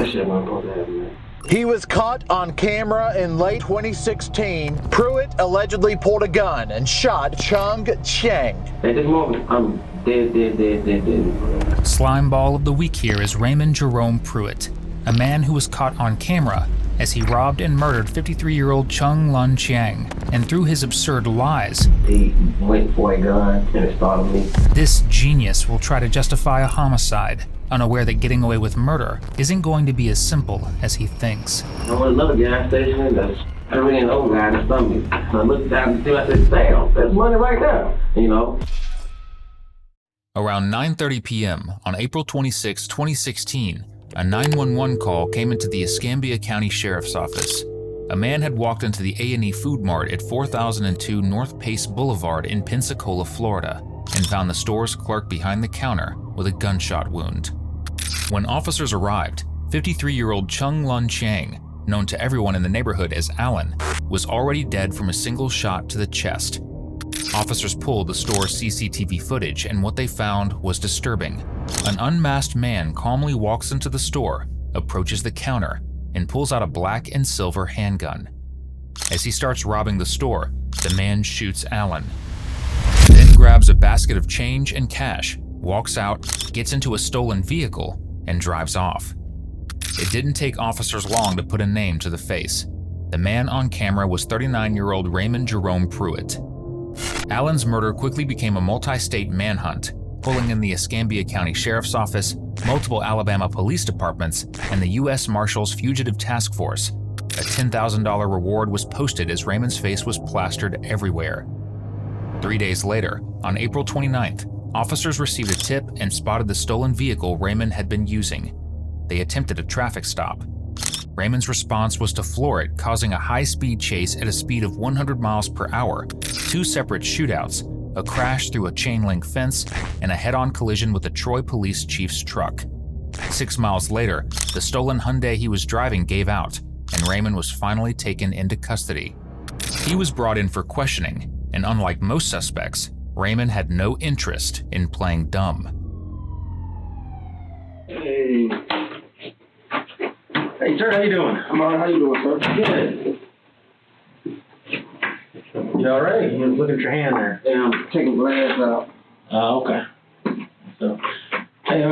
That shit wasn't supposed to happen, man. He was caught on camera in late 2016. Pruitt allegedly pulled a gun and shot Chung Cheng. At this moment, I'm dead. Slimeball of the week here is Raymond Jerome Pruitt, a man who was caught on camera as he robbed and murdered 53-year-old Chung Lun Chiang, and through his absurd lies, he went for a gun and it startled me. This genius will try to justify a homicide, unaware that getting away with murder isn't going to be as simple as he thinks. I went to another gas station, I ran an old guy in the stomach. So I looked down and I said, damn, that's money right there, you know. Around 9:30 p.m. on April 26, 2016, a 911 call came into the Escambia County Sheriff's Office. A man had walked into the A&E Food Mart at 4002 North Pace Boulevard in Pensacola, Florida, and found the store's clerk behind the counter with a gunshot wound. When officers arrived, 53-year-old Chung Lun Chiang, known to everyone in the neighborhood as Alan, was already dead from a single shot to the chest. Officers pulled the store's CCTV footage, and what they found was disturbing. An unmasked man calmly walks into the store, approaches the counter, and pulls out a black and silver handgun. As he starts robbing the store, the man shoots Alan, then grabs a basket of change and cash, walks out, gets into a stolen vehicle, and drives off. It didn't take officers long to put a name to the face. The man on camera was 39-year-old Raymond Jerome Pruitt. Alan's murder quickly became a multi-state manhunt, pulling in the Escambia County Sheriff's Office, multiple Alabama police departments, and the U.S. Marshals Fugitive Task Force. A $10,000 reward was posted as Raymond's face was plastered everywhere. 3 days later, on April 29th, officers received a tip and spotted the stolen vehicle Raymond had been using. They attempted a traffic stop. Raymond's response was to floor it, causing a high-speed chase at a speed of 100 miles per hour, 2 separate shootouts, a crash through a chain-link fence, and a head-on collision with the Troy police chief's truck. 6 miles later, the stolen Hyundai he was driving gave out, and Raymond was finally taken into custody. He was brought in for questioning, and unlike most suspects, Raymond had no interest in playing dumb. Hey, sir, how you doing? I'm all right. How you doing, sir? Good. You all right? You look at your hand there. Yeah, I'm taking glass out. Okay. So, hey,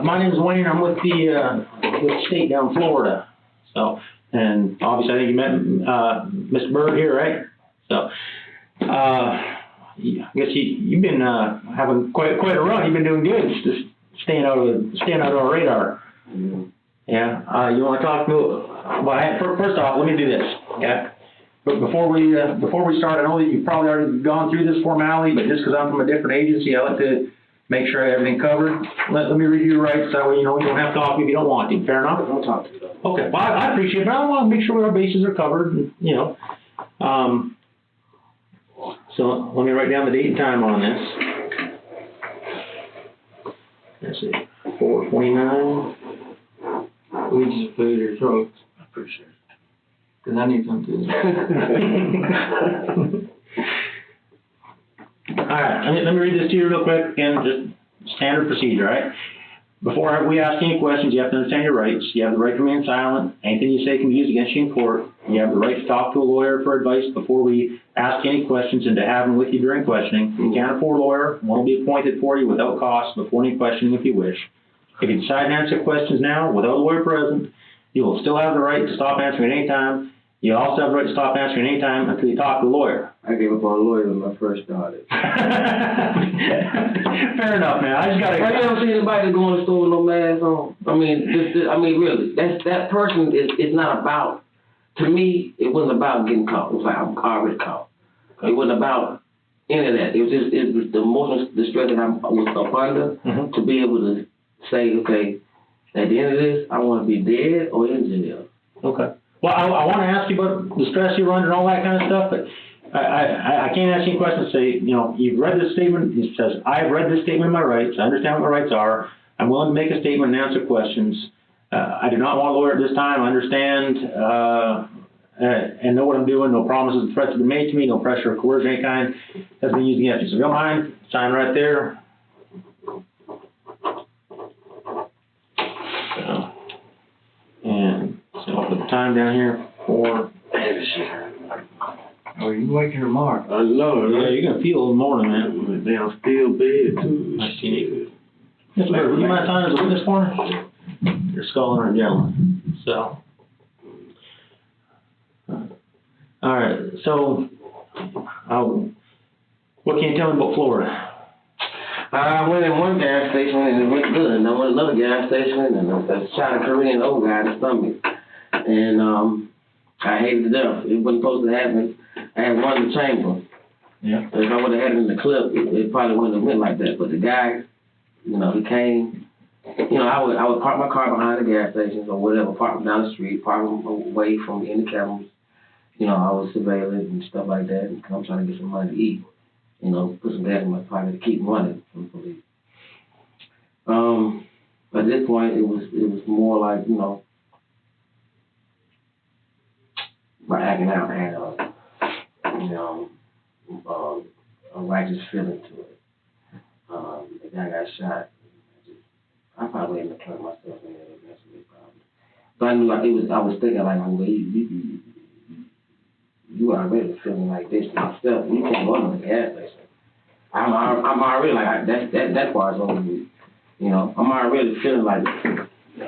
my name's Wayne. I'm with the state down in Florida. So, and obviously I think you met Mr. Bird here, right? So, I guess you've been having quite a run. You've been doing good, just staying out of our radar. Mm-hmm. Yeah. You want to talk to me? Well, first off, let me do this. Okay. But before we start, I know that you've probably already gone through this formality, but just because I'm from a different agency, I like to make sure I have everything covered. Let me review your rights, that way you don't have to talk if you don't want to. Fair enough? Don't talk to me. Okay. Well, I appreciate it, but I want to make sure our bases are covered. And, so let me write down the date and time on this. Let's see, 4/29. We just paid your throats. I appreciate it. Because I need something. All right, let me read this to you real quick. Again, just standard procedure, all right? Before we ask any questions, you have to understand your rights. You have the right to remain silent. Anything you say can be used against you in court. You have the right to talk to a lawyer for advice before we ask any questions and to have them with you during questioning. If you can't afford a lawyer, one will be appointed for you without cost before any questioning if you wish. If you decide to answer questions now without a lawyer present, you will still have the right to stop answering at any time. You also have the right to stop answering at any time until you talk to a lawyer. I gave up on a lawyer when I first started. Fair enough, man. I just got to... Have you ever seen anybody go in the store with no mask on? I mean, really, that person is not about... To me, it wasn't about getting caught. It was like, I'm already caught. It wasn't about any of that. It was the emotional distress that I was up under to be able to say, okay, at the end of this, I want to be dead or in jail. Okay. Well, I want to ask you about the stress you're under and all that kind of stuff, but I can't ask you a question to say, you've read this statement. It says, I've read this statement of my rights. I understand what my rights are. I'm willing to make a statement and answer questions. I do not want a lawyer at this time. I understand and know what I'm doing. No promises and threats have been made to me. No pressure or coercion of any kind has been used against me. So if you don't mind, sign right there. put the time down here. 4. Oh, you waking your mark. I know, Yeah, you're gonna feel in the morning, man. Damn steel bed too. Nice to meet you. Yes, sir. Would you mind signing as a witness for me? You're a scholar and gentleman. So. All right. So, what can you tell me about Florida? I went in one gas station and it went good, and I went to another gas station and I shot a Korean old guy in the stomach. And I hated it up. It wasn't supposed to happen. I had one in the chamber. Yeah. If I would have had it in the clip, it probably wouldn't have went like that. But the guy, you know, he came. You know, I would park my car behind the gas stations or whatever, park them down the street, park them away from any cameras. You know, I was surveilling and stuff like that, and I'm trying to get some money to eat. You know, put some gas in my pocket to keep running from the police. At this point, it was more like, you know, by acting out, I had you know, a righteous feeling to it. The guy got shot. I probably ended up killing myself in there eventually, probably. But I knew like I was thinking like, well, you already feeling like this yourself. You can't go to the gas station. I'm already like that part's over with. You know, I'm already feeling like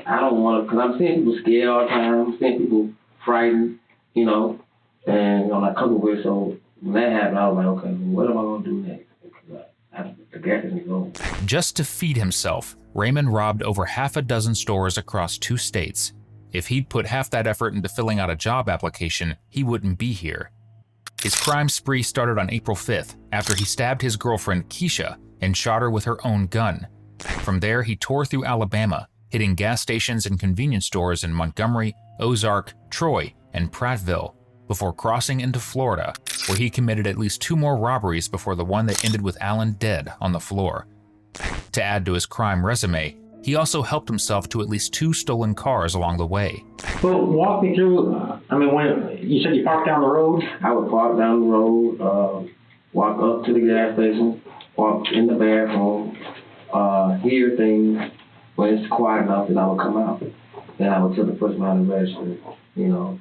I don't want to, because I'm seeing people scared all the time. I'm seeing people frightened. You know, and you know, like comfortable. So when that happened, I was like, okay, well, what am I gonna do next? Because the gas station is over. Just to feed himself, Raymond robbed over half a dozen stores across 2 states. If he'd put half that effort into filling out a job application, he wouldn't be here. His crime spree started on April 5th after he stabbed his girlfriend Keisha and shot her with her own gun. From there, he tore through Alabama, hitting gas stations and convenience stores in Montgomery, Ozark, Troy, and Prattville, before crossing into Florida, where he committed at least 2 more robberies before the one that ended with Alan dead on the floor. To add to his crime resume, he also helped himself to at least 2 stolen cars along the way. Well, walk me through, when you said you parked down the road? I would park down the road, walk up to the gas station, walk in the bathroom, hear things. When it's quiet enough, then I would come out. Then I would tell the person behind the register, you know,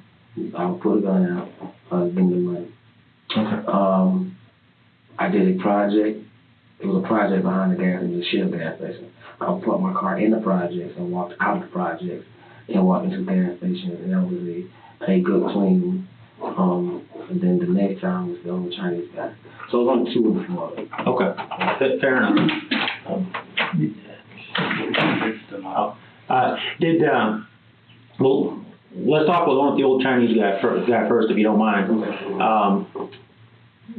I would put a gun out, give them the money. Okay. I did a project. It was a project behind the gas, it was a Shell gas station. I would put my car in the projects and walked out of the projects and walked into the gas station, and that was a good clean. And then the next time was the old Chinese guy. So it was only 2 in the Florida. Okay, fair enough. Well, let's talk about the old Chinese guy first, if you don't mind.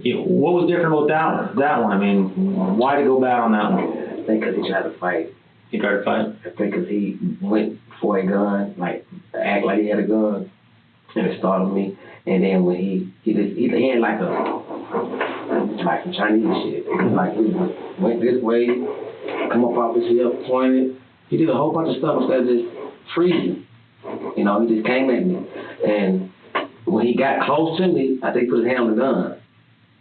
What was different about that one? I mean, why did he go bad on that one? I think because he tried to fight. He tried to fight? I think because he went for a gun, like act like he had a gun, and it startled me. And then when he had like some Chinese shit. Like he went this way, come up off his hip, pointed. He did a whole bunch of stuff instead of just freezing. You know, he just came at me. And when he got close to me, I think he put his hand on the gun.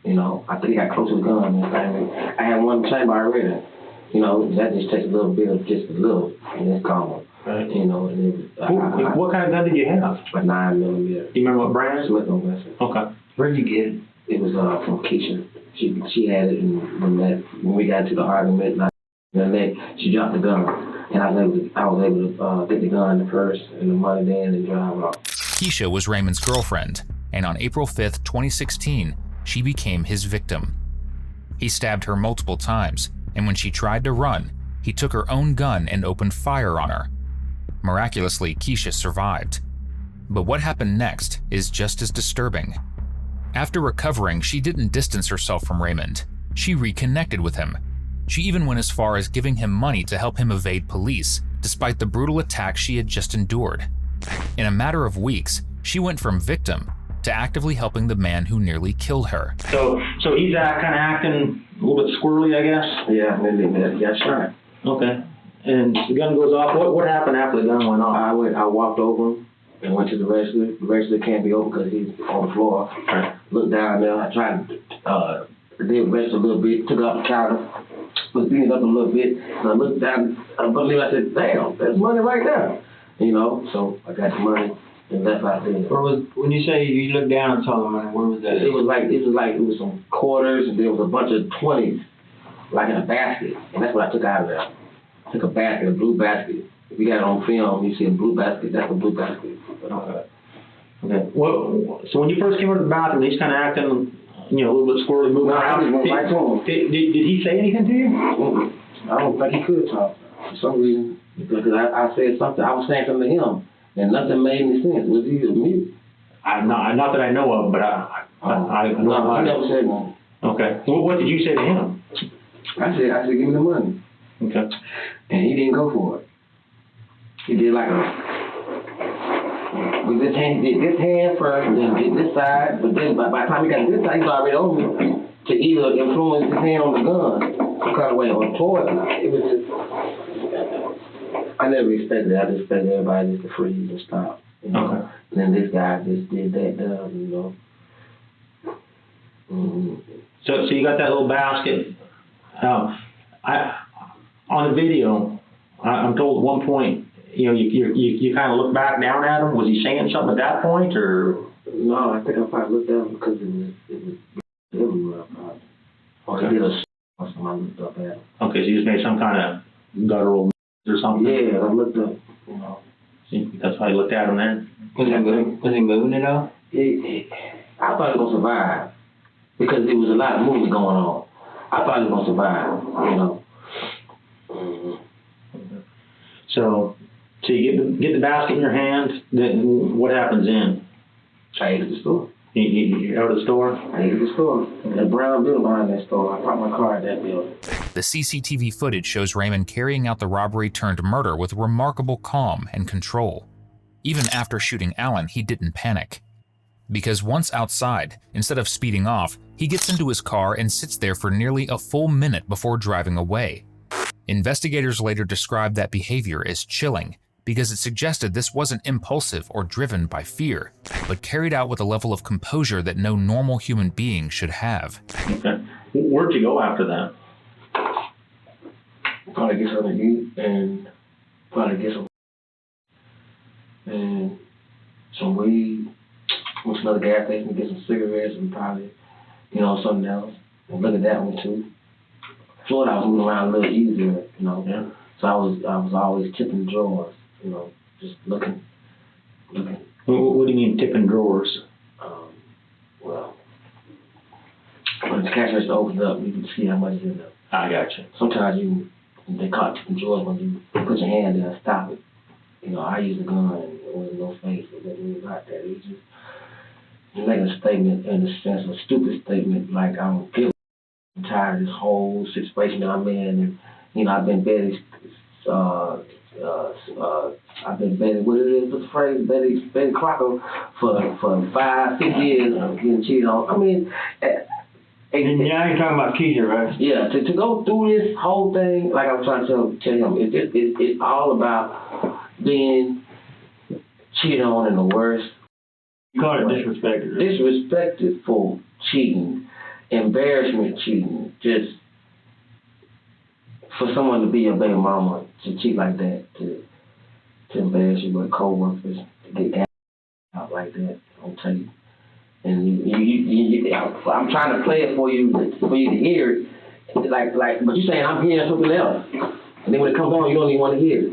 You know, I think he got close to the gun. I had one chamber already. You know, that just takes a little bit of just a little, and it's calm. Right. You know, and it was, what kind of gun did you have? A 9mm. Do you remember what brand? Smith & Wesson. Okay. Where'd you get it? It was from Keisha. She had it, and when we got to the argument, and then she dropped the gun, and I was able to get the gun, the purse, and the money then, and drive off. Keisha was Raymond's girlfriend, and on April 5th, 2016, she became his victim. He stabbed her multiple times, and when she tried to run, he took her own gun and opened fire on her. Miraculously, Keisha survived. But what happened next is just as disturbing. After recovering, she didn't distance herself from Raymond. She reconnected with him. She even went as far as giving him money to help him evade police, despite the brutal attack she had just endured. In a matter of weeks, she went from victim to actively helping the man who nearly killed her. So he's kind of acting a little bit squirrely, I guess? Yeah, and he got shot. Okay. And the gun goes off. What happened after the gun went off? I walked over him and went to the register. The register can't be open because he's on the floor. Right. Looked down there. I tried to did register a little bit, took it off the counter, was beating up a little bit, and I looked down, I said, damn, there's money right there. You know, so I got the money, and left out there. Where was, when you say you looked down and saw the money, where was that? It was some quarters, and there was a bunch of 20s, like in a basket, and that's what I took out of there. I took a basket, a blue basket. If you got it on film, you see a blue basket, that's a blue basket. Okay. Well, so when you first came out of the bathroom, he's kind of acting, you know, a little bit squirrely, moving No, I around. just went right to him. Did he say anything to you? I don't think he could talk for some reason, because I said something, I was saying something to him, and nothing made any sense. Was he mute? Not that I know of, but I know No, about he it. never said nothing. Okay. Well, what did you say to him? I said, give me the money. Okay. And he didn't go for it. He did like with this hand, did this hand first, and then did this side, but then by the time he got to this side, he was already on me to either influence his hand on the gun, some kind of way, or towards me. It was just, I never expected it. I just expected everybody just to freeze and stop. You know? Okay. And then this guy just did that, you know. So you got that little basket. On the video, I'm told at one point, you know, you kind of look back down at him. Was he saying something at that point, or? No, I think I probably looked at him because it was everywhere. Or he did a or something. I looked up at him. Okay, so you just made some kind of guttural or something. Yeah, I looked up. You know. See, that's why you looked at him then. Was he moving at all? I thought he was gonna survive because there was a lot of movement going on. I thought he was gonna survive. You know. So you get the basket in your hand. Then what happens then? I ate at the store. You out of the store? I ate at the store. That brown building behind that store. I parked my car at that building. The CCTV footage shows Raymond carrying out the robbery turned murder with remarkable calm and control. Even after shooting Allen, he didn't panic. Because once outside, instead of speeding off, he gets into his car and sits there for nearly a full minute before driving away. Investigators later described that behavior as chilling because it suggested this wasn't impulsive or driven by fear, but carried out with a level of composure that no normal human being should have. Okay. Where'd you go after that? Probably get something to eat and probably get some weed. Went to another gas station to get some cigarettes and probably, you know, something else. And look at that one too. Florida, I was moving around a little easier, you know. Yeah. So I was always tipping drawers, you know, just looking. What do you mean tipping drawers? Well, when the cash register opens up, you can see how much is in there. I got you. Sometimes they caught tipping drawers when you put your hand there and stop it. You know, I use a gun and it wasn't no face. It wasn't really like that. It was just making a statement in the sense of a stupid statement, like I'm guilty. I'm tired of this whole situation that I'm in, and you know I've been Betty, I've been Betty. What it is? What's the phrase? Betty Crocker for 5-6 years getting cheated on. I mean, And now you're talking about Keisha, right? yeah. To go through this whole thing, like I was trying to tell him, it's all about being cheated on in the worst. You call it disrespected. Right? Disrespected for cheating. Embarrassment cheating, just for someone to be your baby mama, to cheat like that, to embarrass you with co-workers, to get gas out like that on tape. And I'm trying to play it for you to hear it, like, but you're saying I'm hearing something else, and then when it comes on, you don't even want to hear it.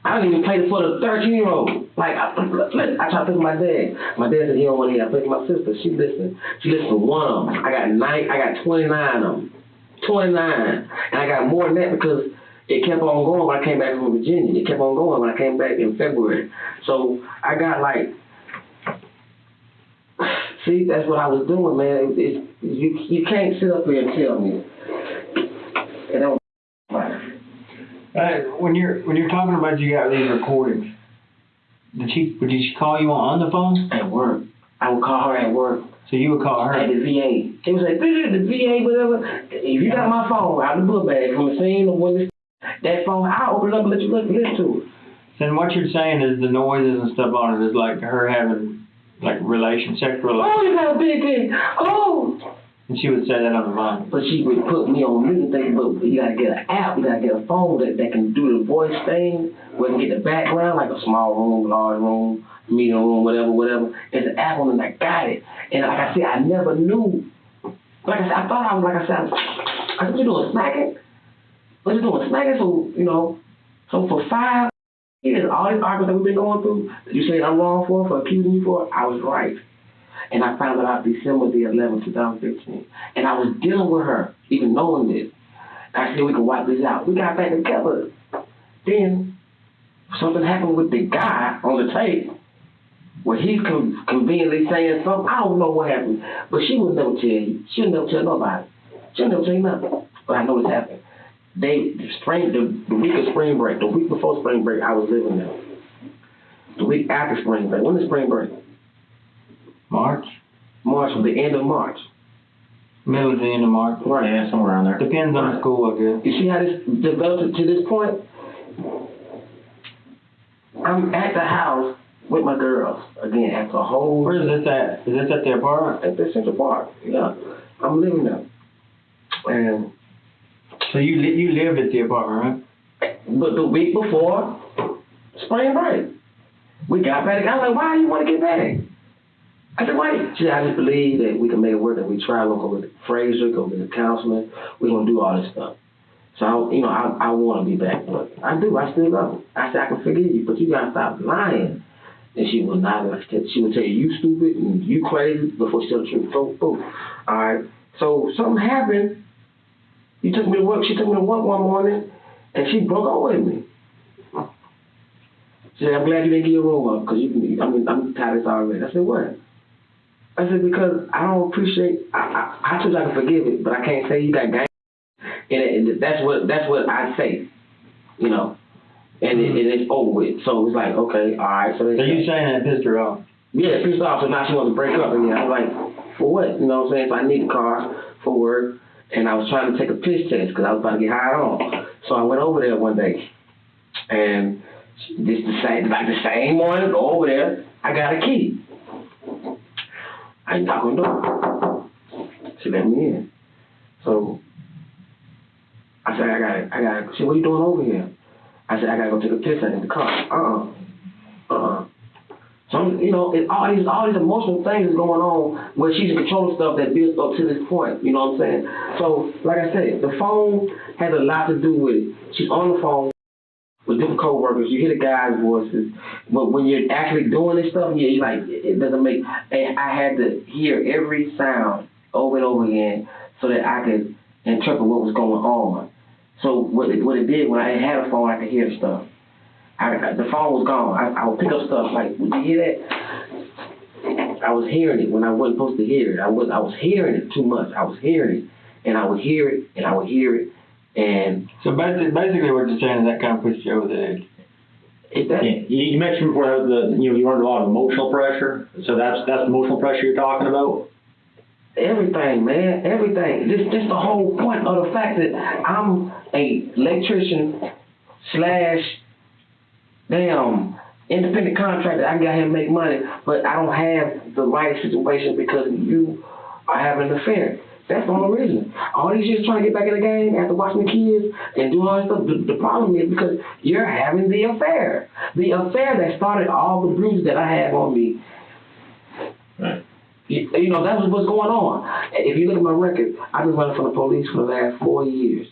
I don't even play it for the 13-year-old. Like, I try to pick my dad. My dad said he don't want to hear. I picked my sister. She listened. She listened to one of them. I got 29 of them. 29. And I got more than that because it kept on going when I came back from Virginia. It kept on going when I came back in February. So I got like, see, that's what I was doing, man. You can't sit up here and tell me. It don't matter. When you're talking about you got these recordings, did she call you on the phone? At work. I would call her at work. So you would call her? At the VA. It was like, the VA, whatever. If you got my phone out of the book bag from the scene of when that phone, I'll open it up and let you listen to it. Then what you're saying is the noises and stuff on it is like her having like sexual relations. Oh, you got a big thing. Oh. And she would say that on the phone. But she would put me on mute and think, but you gotta get an app, you gotta get a phone that can do the voice thing, where you can get the background, like a small room, large room, meeting room, whatever. It's an apple, and I got it. And like I said, I never knew. Like I said, I thought I was, like I said, I said, what you doing, smacking? What you doing, smacking? So, you know, so for 5 years, all these arguments that we've been going through, that you said I'm wrong for accusing you for, I was right. And I found it out December the 11th, 2015. And I was dealing with her, even knowing this. I said, we can wipe this out. We got back together. Then something happened with the guy on the tape where he's conveniently saying something. I don't know what happened, but she would never tell you. She would never tell nobody. She would never tell you nothing. But I know this happened. The week of spring break, the week before spring break, I was living there. The week after spring break. When is spring break? March? March, the end of March. Middle to the end of March. Right, yeah, somewhere around there. Depends on the school, I guess. You see how this developed to this point? I'm at the house with my girls again after a whole. Where is this at? Is this at the apartment? At the Central Park. Yeah, I'm living there. And So you lived at the apartment, right? but the week before spring break, we got back. I was like, why do you want to get back? I said, why? She said, I just believe that we can make it work, that we try. We're going to go to Fraser, go to the counseling. We're going to do all this stuff. So, I want to be back. But I do. I still love her. I said, I can forgive you, but you got to stop lying. And she would not. She would tell you stupid and you crazy before she told the truth. So, boom. All right. So, something happened. You took me to work. She took me to work one morning, and she broke up with me. She said, I'm glad you didn't get your room up, because I'm tired of this already. I said, what? I said, because I don't appreciate, I told you I can forgive it, but I can't say you got gang. And that's what I say, you know, and it's over with. So it's like, okay, all right. So you saying that pissed her off? Yeah, pissed off. So now she wants to break up again. I was like, for what? You know what I'm saying? So I need a car for work, and I was trying to take a piss test because I was about to get hired on. So I went over there one day, and the same morning, go over there, I got a key. I knock on the door. She let me in. So I said, I got it. She said, what are you doing over here? I said, I got to go take a piss in the car. So, you know, all these emotional things is going on where she's in control of stuff that builds up to this point. You know what I'm saying? So, like I said, the phone has a lot to do with it. She's on the phone with different co-workers. You hear the guys' voices. But when you're actually doing this stuff, you're like, it doesn't make... And I had to hear every sound over and over again so that I could interpret what was going on. So what it did, when I had a phone, I could hear the stuff. The phone was gone. I would pick up stuff like, would you hear that? I was hearing it when I wasn't supposed to hear it. I was hearing it too much. I was hearing it, and I would hear it, and I would hear it, and... So basically what you're saying is that kind of pushed you over the edge. You mentioned before you under a lot of emotional pressure. So that's the emotional pressure you're talking about? Everything, man, everything. Just the whole point of the fact that I'm a electrician / independent contractor. I can get here and make money, but I don't have the right situation because you are having an affair. That's the only reason. All these years trying to get back in the game after watching the kids and doing all this stuff, the problem is because you're having the affair. The affair that started all the bruises that I have on me. Right. You know, that was what's going on. If you look at my record, I've been running from the police for the last 4 years.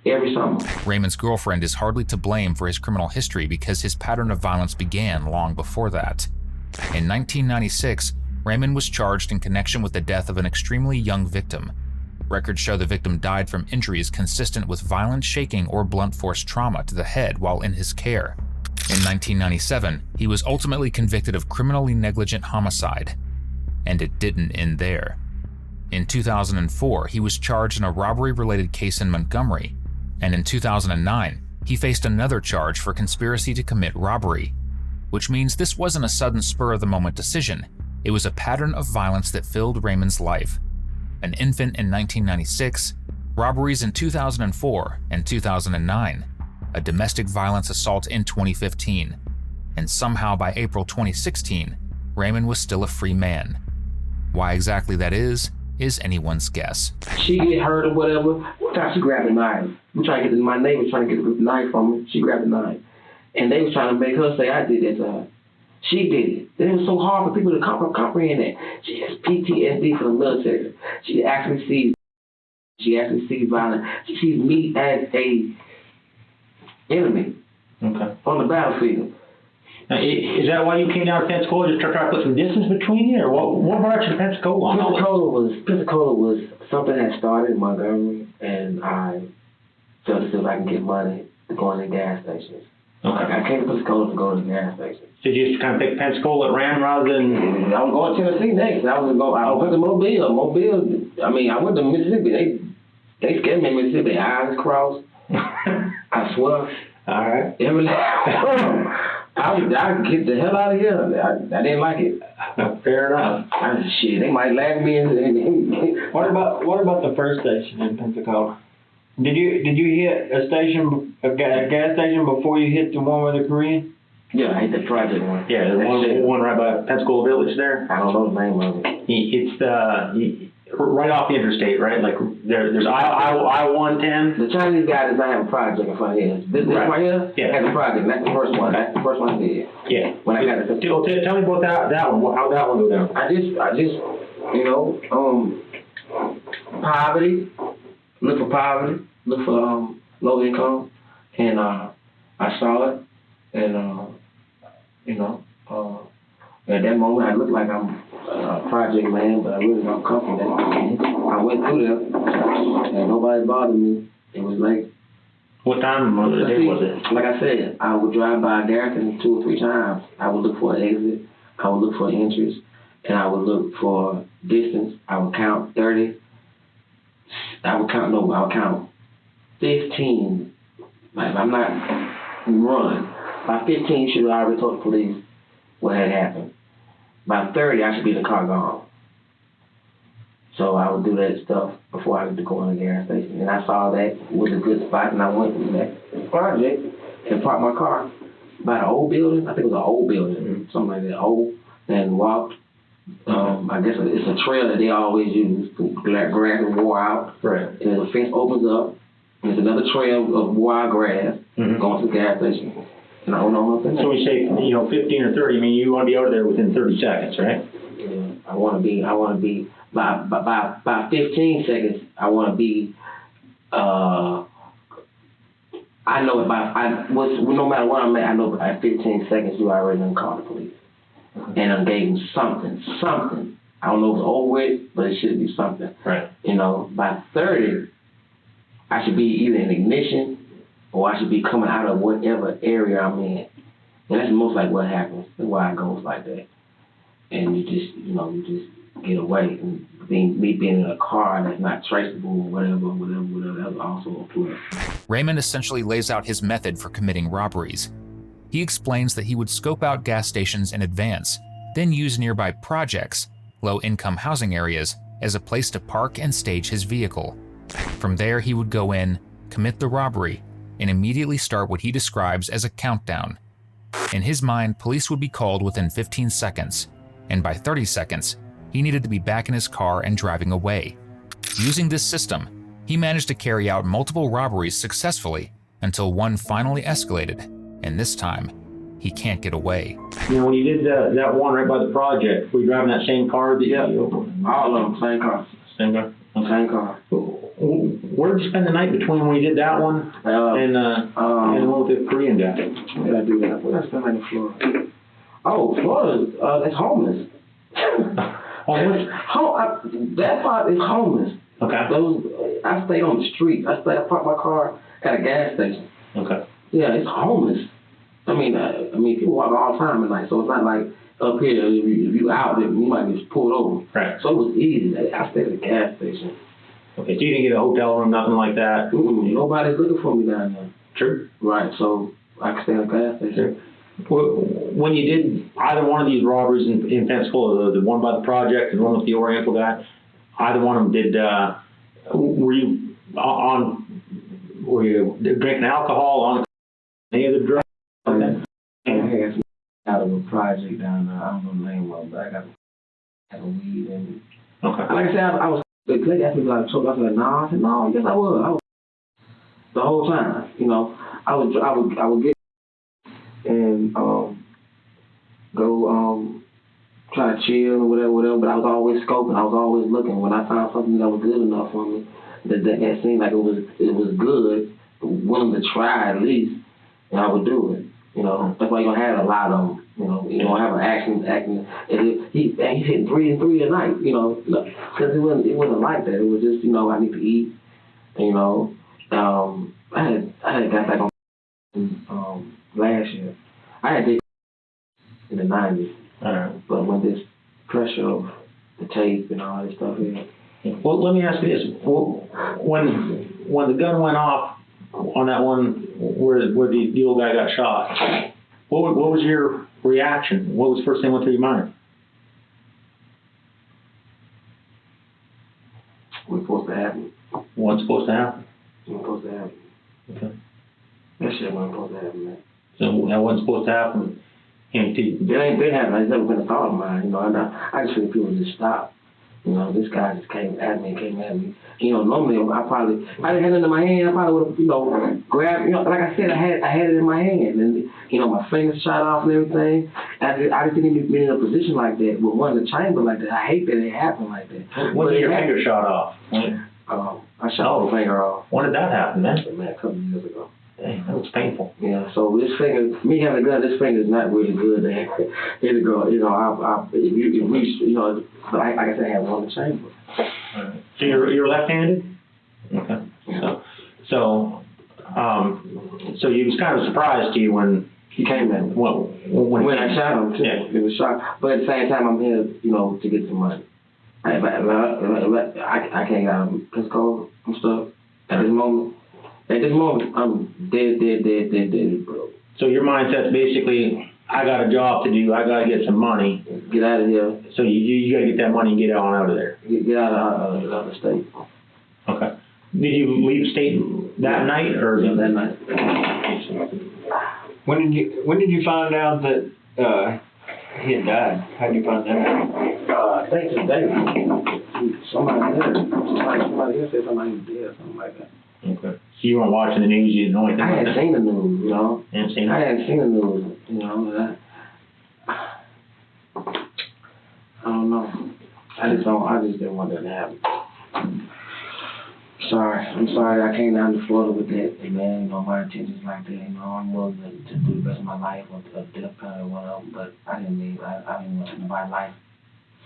Every summer. Raymond's girlfriend is hardly to blame for his criminal history because his pattern of violence began long before that. In 1996, Raymond was charged in connection with the death of an extremely young victim. Records show the victim died from injuries consistent with violent shaking or blunt force trauma to the head while in his care. In 1997, he was ultimately convicted of criminally negligent homicide. And it didn't end there. In 2004, he was charged in a robbery-related case in Montgomery, and in 2009, he faced another charge for conspiracy to commit robbery, which means this wasn't a sudden spur-of-the-moment decision. It was a pattern of violence that filled Raymond's life. An infant in 1996, robberies in 2004 and 2009, a domestic violence assault in 2015, and somehow by April 2016, Raymond was still a free man. Why exactly that is anyone's guess. She get hurt or whatever. One time she grabbed a knife. My neighbor was trying to get the knife from her. She grabbed a knife. And they was trying to make her say I did that to her. She did it. And it was so hard for people to comprehend that. She has PTSD from the military. She actually sees violence. She sees me as a enemy on the battlefield. Now, is that why you came down to Pensacola, just to try to put some distance between you, or what brought you to Pensacola? Pensacola was something that started in Montgomery, and I felt as if I can get money to go in the gas stations. Okay. I came to Pensacola to go to the gas station. Did you just kind of pick Pensacola at random rather than? I was going to Tennessee next. I went to Mobile. I mean, I went to Mississippi. They scared me in Mississippi. Their eyes crossed. I swear. All right. I get the hell out of here. I didn't like it. Fair enough. Shit, they might laugh at me. What about the first station in Pensacola? Did you hit a gas station before you hit the one with the Korean? Yeah, I hit the project one. Yeah, the one right by Pensacola Village there. I don't know the name of it. It's right off the interstate, right? Like there's I-110. The Chinese guy does not have a project in front of his. This right here has a project. That's the first one. That's the first one I did. Yeah. When I got it. Tell me about that one. How'd that one go down? I just poverty. Look for poverty. Look for low income, and I saw it, and at that moment I looked like I'm a project man, but I really don't come from that. I went through there, and nobody bothered me. It was like, what time of the day was it? Like I said, I would drive by Garrison 2 or 3 times. I would look for an exit. I would look for entries, and I would look for distance. I would count 30. I would count 15. Like, if I'm not run, by 15 you should have already told the police what had happened. By 30, I should be in the car gone. So I would do that stuff before I could go in the gas station. And I saw that was a good spot, and I went to that project and parked my car by the old building. I think it was an old building, something like that, old, and walked. I guess it's a trail that they always use. Grass is wore out. Right. And the fence opens up. And there's another trail of wild grass going to the gas station. And I don't know nothing. So we say, 15 or 30. I mean, you want to be out of there within 30 seconds, right? Yeah. I want to be by 15 seconds. I want to be. I know no matter where I'm at, I know by 15 seconds you already done called the police. And I gave them something. I don't know if it's over with, but it should be something. Right. By 30, I should be either in ignition or I should be coming out of whatever area I'm in. And that's most like what happens. That's why it goes like that. And you just get away. And me being in a car that's not traceable or whatever, that's also a plus. Raymond essentially lays out his method for committing robberies. He explains that he would scope out gas stations in advance, then use nearby projects, low-income housing areas, as a place to park and stage his vehicle. From there, he would go in, commit the robbery, and immediately start what he describes as a countdown. In his mind, police would be called within 15 seconds, and by 30 seconds, he needed to be back in his car and driving away. Using this system, he managed to carry out multiple robberies successfully until one finally escalated, and this time, he can't get away. When you did that one right by the project, were you driving that same car that all of them, same car. Same car? Same car. Where did you spend the night between when you did that one and the one with the Korean guy? Where did I do that? Where did I spend the night in Florida? Oh, Florida, that's homeless. That part is homeless. Okay. I stayed on the street. I parked my car at a gas station. Okay. Yeah, it's homeless. I mean, people walk all the time at night, so it's not like up here, if you out, you might get pulled over. Right. So it was easy. I stayed at a gas station. Okay, so you didn't get a hotel room, nothing like that? Nobody's looking for me down there. True. Right, so I could stay at a gas station. Well, when you did either one of these robberies in Pensacola, the one by the project and the one with the Oriental guy, either one of them were you drinking alcohol on any of the drugs? I had some out of a project down there. I don't know the name of it, but I got a weed and. Okay. Like I said, I was. The clique asked me like, I was like, no. I said, no. Yes, I was. The whole time, I would get and go try to chill or whatever. But I was always scoping. I was always looking. When I found something that was good enough for me, that seemed like it was good, willing to try at least, and I would do it. You know, that's why you don't have a lot of them. You don't have an acting. And he's hitting 3 and 3 a night. You know, because it wasn't like that. It was just, you know, I need to eat. You know, I had got back on last year. I had did in the 90s. But when this pressure of the tape and all this stuff here. Well, let me ask you this: when the gun went off on that one where the old guy got shot, what was your reaction? What was the first thing that went through your mind? What's supposed to happen? What's supposed to happen? What's supposed to happen? Okay. That shit wasn't supposed to happen, man. So that wasn't supposed to happen. It ain't been happening. It's never been a thought of mine. You know, I just feel people just stop. You know, this guy just came at me. You know, normally I didn't have it in my hand. I probably would have, you know, grabbed. You know, like I said, I had it in my hand, and you know, my fingers shot off and everything. I just didn't even be in a position like that with one in the chamber like that. I hate that it happened like that. When did your finger shot off? I shot my finger off. When did that happen, man? Man, a couple of years ago. Dang, that was painful. Yeah, so this finger, me having a gun, this finger is not really good. It'll go, you know, if you know, but like I said, I have one in the chamber. Right. So you're left-handed? Okay. So you was kind of surprised to you when he came in. When I shot him, too. Yeah. It was shot. But at the same time, I'm here, you know, to get some money. I can't get out of Pensacola. I'm stuck at this moment. At this moment, I'm dead, bro. So your mindset's basically, I got a job to do, I gotta get some money. Get out of here. So you gotta get that money and get on out of there. Get out of the state. Okay. Did you leave state that night or? Yeah, that night. When did you find out that he had died? How did you find that out? I think today. Somebody here said somebody was dead or something like that. Okay. So you weren't watching the news, you didn't know anything I about hadn't that? seen the news, you know. You hadn't seen it? I hadn't seen the news, you know. I don't know. I just didn't want that to happen. I'm sorry I came down to Florida with that, man. You know, my intentions like that. You know, I'm willing to do the rest of my life or death penalty or whatever, but I didn't want nobody's life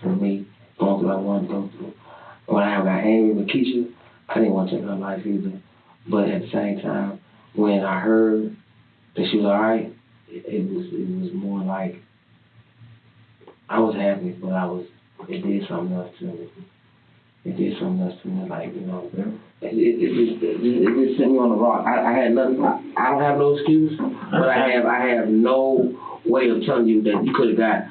for me. Going through what I wanted to go through. When I got angry with Keisha, I didn't want to take her life either. But at the same time, when I heard that she was all right, it was more like I was happy, but it did something else to me. It did something else to me, like, you know, it just sent me on the rock. I had nothing. I don't have no excuse, but I have no way of telling you that you could have got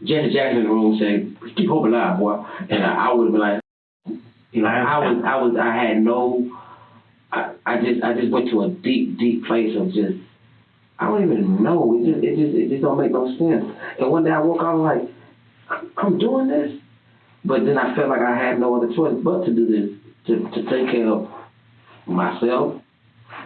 Jesse Jackson in the room saying, "Keep hope alive, boy," and I would have been like, you know, I just went to a deep place of just, I don't even know. It just don't make no sense. And one day I woke up, I was like, I'm doing this, but then I felt like I had no other choice but to do this, to take care of myself,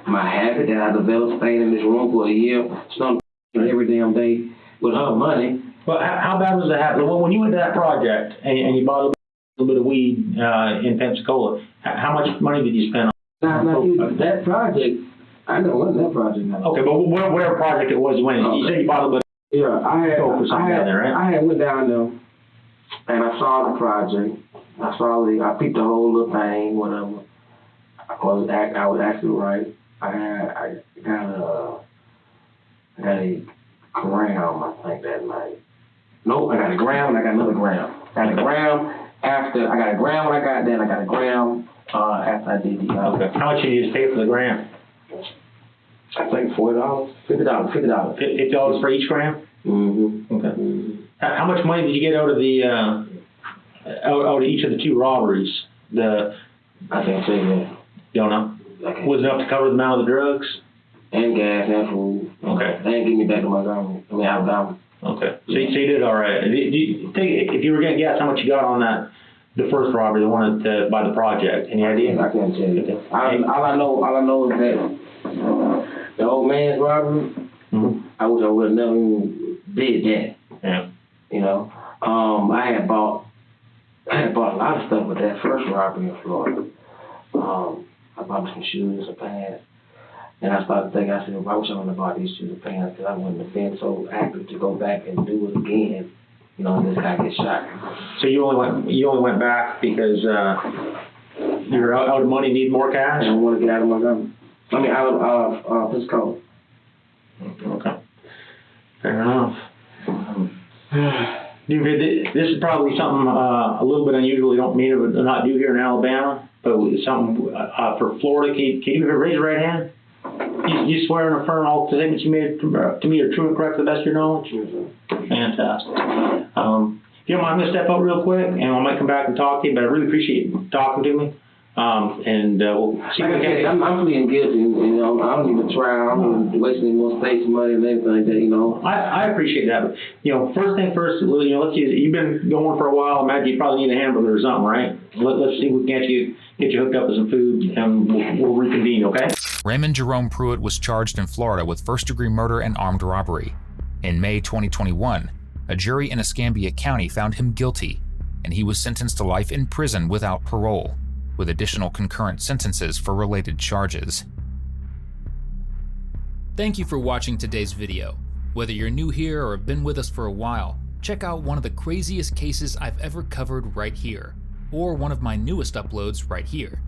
my habit that I developed staying in this room for a year, snoring every damn day with her money. Well, how bad was the habit? When you went to that project and you bought a little bit of weed in Pensacola, how much money did you spend on? That project, I know what that project now. Okay, but whatever project it was you went in, you said you bought a little bit. Yeah, I had went down there and I saw the project. I peeped the whole little thing, whatever. I was actually right. I got a gram, I think, that night. Nope, I got a gram and I got another gram. I got a gram when I got there, and I got a gram after I did the Okay. How much did you pay for the gram? I think $40, $50. $50 for each gram? Mm-hmm. Okay. Mm-hmm. How much money did you get out of out of each of the two robberies? I can't say that. You don't know? Was it enough to cover the amount of the drugs? And gas and food. Okay. They didn't give me back to my government. Alabama. Okay. So you did all right. If you were getting gas, how much you got on the first robbery, the one by the project? Any idea? I can't tell you. All I know is that the old man's robbery, I wish I would have never even did that. Yeah. You know, I had bought a lot of stuff with that first robbery in Florida. I bought some shoes and pants. And I started thinking, I said, well, I wish I wouldn't have bought these shoes and pants because I wouldn't have been so active to go back and do it again, you know, and this guy gets shot. So you only went back because you were out of money, need more cash? And I want to get out of my gun. I mean, out of Pensacola. Okay. Fair enough. This is probably something a little bit unusual. You don't mean to not do here in Alabama, but something for Florida. Can you raise your right hand? You swear and affirm all statements you made to me are true and correct to the best of your knowledge? Fantastic. If you don't mind, I'm going to step out real quick, and I might come back and talk to you, but I really appreciate you talking to me. We'll see like what we I said, can. I'm pleading guilty. You know, I don't need a trial. I don't need to waste any more state's money and everything like that, you know. I appreciate that, but, you know, first thing first, you know, let's see, you've been going for a while. I imagine you probably need a hamburger or something, right? Let's see if we can get you hooked up with some food, and we'll reconvene, okay? Raymond Jerome Pruitt was charged in Florida with first-degree murder and armed robbery. In May 2021, a jury in Escambia County found him guilty, and he was sentenced to life in prison without parole, with additional concurrent sentences for related charges. Thank you for watching today's video. Whether you're new here or have been with us for a while, check out one of the craziest cases I've ever covered right here, or one of my newest uploads right here.